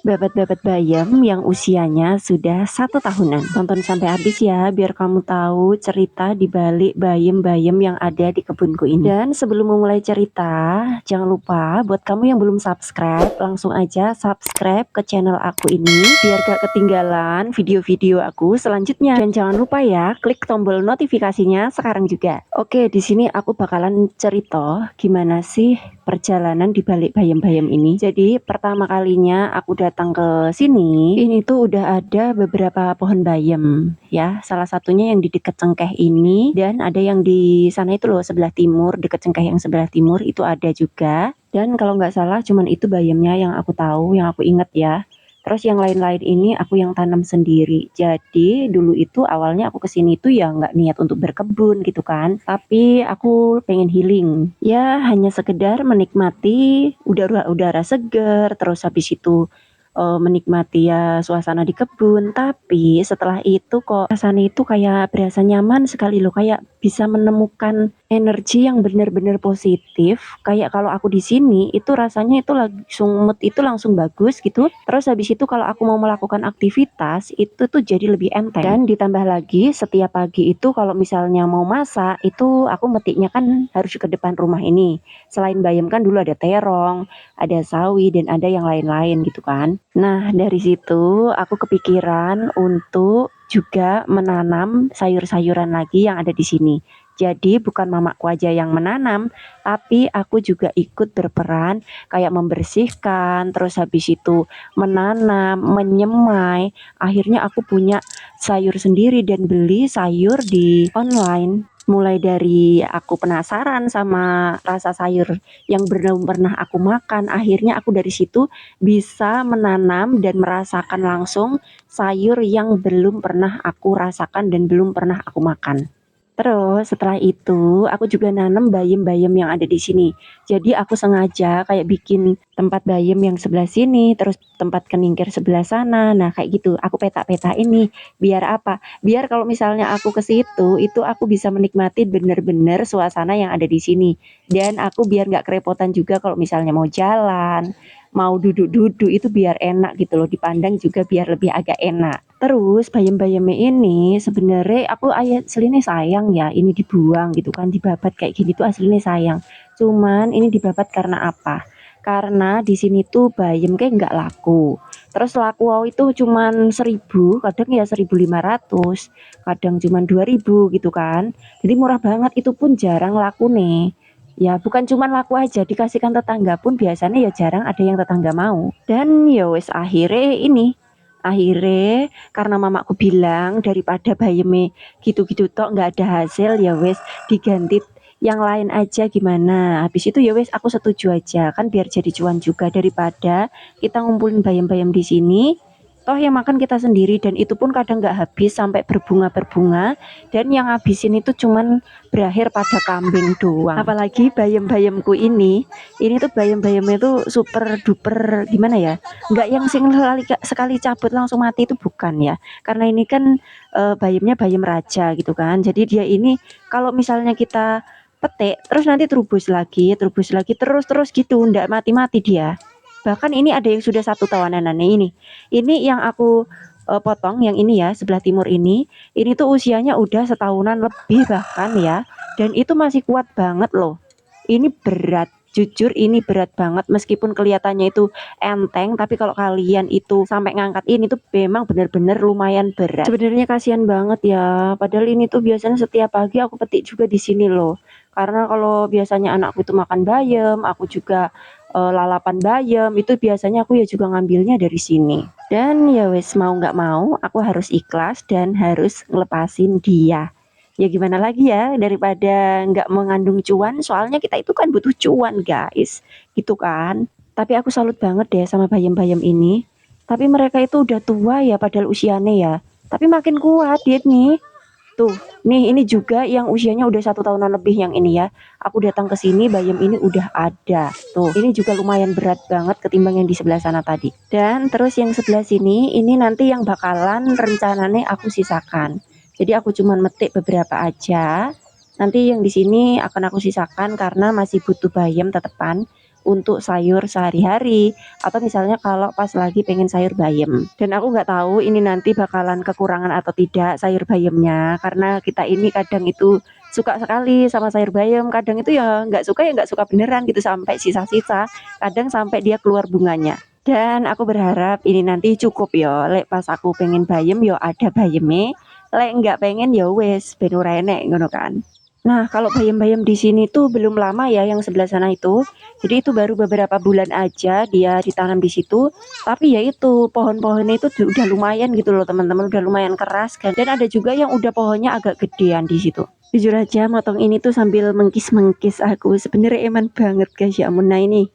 babat-babat bayam yang usianya sudah 1 tahunan. Tonton sampai habis ya, biar kamu tahu cerita di balik bayam-bayam yang ada di kebunku ini. Dan sebelum memulai cerita, jangan lupa buat kamu yang belum subscribe, langsung aja subscribe ke channel aku ini biar gak ketinggalan video-video aku selanjutnya. Dan jangan lupa ya, klik tombol notifikasinya sekarang juga. Oke, di sini aku bakalan cerita gimana sih perjalanan di balik bayam-bayam ini. Jadi pertama kalinya aku datang ke sini, ini tuh udah ada beberapa pohon bayam ya. Salah satunya yang di dekat cengkeh ini, dan ada yang di sana itu loh sebelah timur, dekat cengkeh yang sebelah timur itu ada juga. Dan kalau nggak salah cuman itu bayamnya yang aku tahu, yang aku inget ya. Terus yang lain-lain ini aku yang tanam sendiri. Jadi dulu itu awalnya aku kesini tuh ya nggak niat untuk berkebun gitu kan. Tapi aku pengen healing. Ya hanya sekedar menikmati udara segar. Terus habis itu menikmati ya suasana di kebun. Tapi setelah itu kok rasanya itu kayak berasa nyaman sekali loh. Kayak bisa menemukan energi yang benar-benar positif. Kayak kalau aku di sini itu rasanya itu langsung mood itu langsung bagus gitu. Terus habis itu kalau aku mau melakukan aktivitas itu tuh jadi lebih enteng. Dan ditambah lagi setiap pagi itu kalau misalnya mau masak itu aku metiknya kan harus ke depan rumah ini. Selain bayam kan dulu ada terong, ada sawi, dan ada yang lain-lain gitu kan. Nah dari situ aku kepikiran untuk juga menanam sayur-sayuran lagi yang ada di sini. Jadi bukan mamaku aja yang menanam, tapi aku juga ikut berperan kayak membersihkan, terus habis itu menanam, menyemai. Akhirnya aku punya sayur sendiri dan beli sayur di online. Mulai dari aku penasaran sama rasa sayur yang belum pernah aku makan, akhirnya aku dari situ bisa menanam dan merasakan langsung sayur yang belum pernah aku rasakan dan belum pernah aku makan. Terus setelah itu aku juga nanam bayam-bayam yang ada di sini. Jadi aku sengaja kayak bikin tempat bayam yang sebelah sini, terus tempat keningkir sebelah sana. Nah kayak gitu, aku peta-peta ini. Biar apa? Biar kalau misalnya aku ke situ, itu aku bisa menikmati bener-bener suasana yang ada di sini. Dan aku biar nggak kerepotan juga kalau misalnya mau jalan, mau duduk-duduk itu biar enak gitu loh, dipandang juga biar lebih agak enak. Terus bayam-bayamnya ini sebenarnya aku aslinya sayang ya ini dibuang gitu kan, dibabat kayak gini tuh aslinya sayang. Cuman ini dibabat karena apa? Karena di sini tuh bayam kayak nggak laku. Terus laku wow itu cuman 1.000, kadang ya 1.500, kadang cuman 2.000 gitu kan. Jadi murah banget, itu pun jarang laku nih. Ya bukan cuman laku aja, dikasihkan tetangga pun biasanya ya jarang ada yang tetangga mau. Dan ya wes akhirnya karena mamaku bilang daripada bayame gitu-gitu tok nggak ada hasil, ya wes diganti yang lain aja gimana. Habis itu ya wes aku setuju aja, kan biar jadi cuan juga daripada kita ngumpulin bayam-bayam di sini. Toh yang makan kita sendiri, dan itu pun kadang nggak habis sampai berbunga-berbunga, dan yang habisin itu cuman berakhir pada kambing doang. Apalagi bayam-bayamku ini tuh bayam-bayamnya tuh super duper gimana ya, nggak yang sekali cabut langsung mati itu bukan ya, karena ini kan bayamnya bayam raja gitu kan. Jadi dia ini kalau misalnya kita petik terus nanti terus lagi terus gitu, ndak mati-mati dia. Bahkan ini ada yang sudah 1 tahunan ini yang aku potong yang ini ya sebelah timur ini tuh usianya udah setahunan lebih bahkan ya, dan itu masih kuat banget loh. Ini berat, jujur ini berat banget, meskipun kelihatannya itu enteng, tapi kalau kalian itu sampai ngangkat ini tuh memang bener-bener lumayan berat. Sebenarnya kasihan banget ya, padahal ini tuh biasanya setiap pagi aku petik juga di sini loh. Karena kalau biasanya anakku itu makan bayam, aku juga lalapan bayam, itu biasanya aku ya juga ngambilnya dari sini. Dan ya wes mau nggak mau aku harus ikhlas dan harus ngelepasin dia. Ya gimana lagi ya, daripada nggak mengandung cuan, soalnya kita itu kan butuh cuan guys, gitu kan. Tapi aku salut banget deh sama bayam-bayam ini. Tapi mereka itu udah tua ya padahal usianya ya. Tapi makin kuat dia nih. Tuh, nih ini juga yang usianya udah 1 tahunan lebih yang ini ya. Aku datang ke sini bayam ini udah ada. Tuh, ini juga lumayan berat banget ketimbang yang di sebelah sana tadi. Dan terus yang sebelah sini ini nanti yang bakalan rencananya aku sisakan. Jadi aku cuman metik beberapa aja. Nanti yang di sini akan aku sisakan karena masih butuh bayam tetepan. untuk sayur sehari-hari, atau misalnya kalau pas lagi pengen sayur bayam. Dan aku nggak tahu ini nanti bakalan kekurangan atau tidak sayur bayamnya, karena kita ini kadang itu suka sekali sama sayur bayam, kadang itu ya nggak suka beneran gitu sampai sisa-sisa, kadang sampai dia keluar bunganya. Dan aku berharap ini nanti cukup ya, lek pas aku pengen bayam yo ada bayeme, lek nggak pengen ya wes ben ora enek ngono kan. Nah, kalau bayam-bayam di sini tuh belum lama ya yang sebelah sana itu. Jadi itu baru beberapa bulan aja dia ditanam di situ. Tapi ya itu pohon-pohonnya itu udah lumayan gitu loh teman-teman, udah lumayan keras kan. Dan ada juga yang udah pohonnya agak gedean di situ. Jujur aja motong ini tuh sambil mengkis-mengkis aku. Sebenarnya eman banget guys ya ampun. Nah ini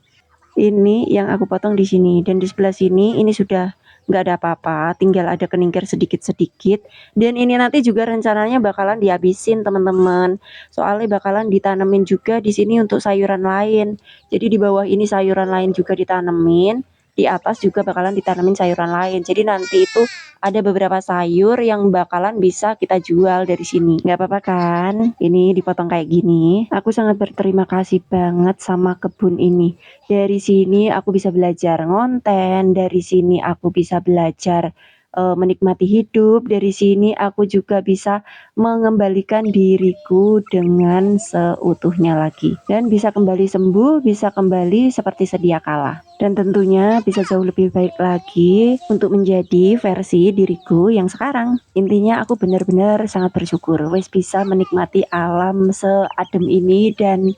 yang aku potong di sini dan di sebelah sini ini sudah nggak ada apa-apa, tinggal ada keningkir sedikit-sedikit. Dan ini nanti juga rencananya bakalan dihabisin teman-teman. Soalnya bakalan ditanemin juga di sini untuk sayuran lain. Jadi di bawah ini sayuran lain juga ditanemin, di atas juga bakalan ditanemin sayuran lain. Jadi nanti itu ada beberapa sayur yang bakalan bisa kita jual dari sini. Nggak apa-apa kan? Ini dipotong kayak gini. Aku sangat berterima kasih banget sama kebun ini. Dari sini aku bisa belajar ngonten, dari sini aku bisa belajar menikmati hidup, dari sini aku juga bisa mengembalikan diriku dengan seutuhnya lagi dan bisa kembali sembuh, bisa kembali seperti sedia kala. Dan tentunya bisa jauh lebih baik lagi untuk menjadi versi diriku yang sekarang. Intinya aku benar-benar sangat bersyukur wes bisa menikmati alam seadem ini dan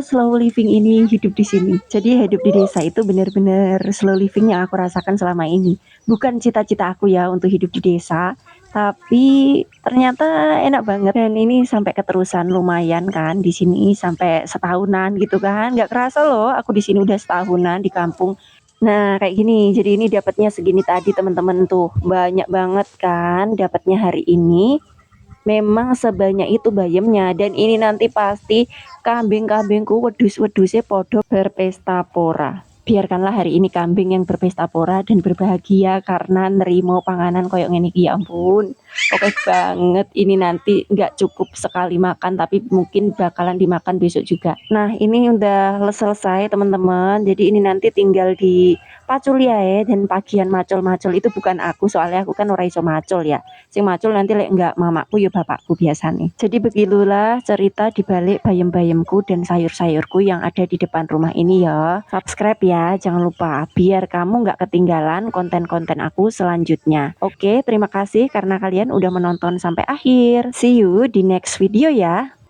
slow living ini hidup di sini. Jadi hidup di desa itu benar-benar slow living yang aku rasakan selama ini. Bukan cita-cita aku ya untuk hidup di desa, tapi ternyata enak banget. Dan ini sampai keterusan lumayan kan di sini sampai setahunan gitu kan. Nggak kerasa loh aku di sini udah setahunan di kampung. Nah, kayak gini. Jadi ini dapatnya segini tadi teman-teman tuh. Banyak banget kan dapatnya hari ini. Memang sebanyak itu bayamnya dan ini nanti pasti kambing-kambingku wedus-wedusnya podo berpesta pora. Biarkanlah hari ini kambing yang berpesta pora dan berbahagia karena nerimo panganan koyok ngene iki. Ya ampun. Oke banget, ini nanti nggak cukup sekali makan tapi mungkin bakalan dimakan besok juga. Nah ini udah selesai teman-teman, jadi ini nanti tinggal di pacul ya, dan bagian macul-macul itu bukan aku soalnya aku kan ora iso macul ya, sing macul nanti lek nggak mamaku ya bapakku biasanya. Jadi begitulah cerita dibalik bayam-bayamku dan sayur-sayurku yang ada di depan rumah ini ya. Subscribe ya jangan lupa biar kamu nggak ketinggalan konten-konten aku selanjutnya. Oke, terima kasih karena kalian udah menonton sampai akhir. See you di next video ya.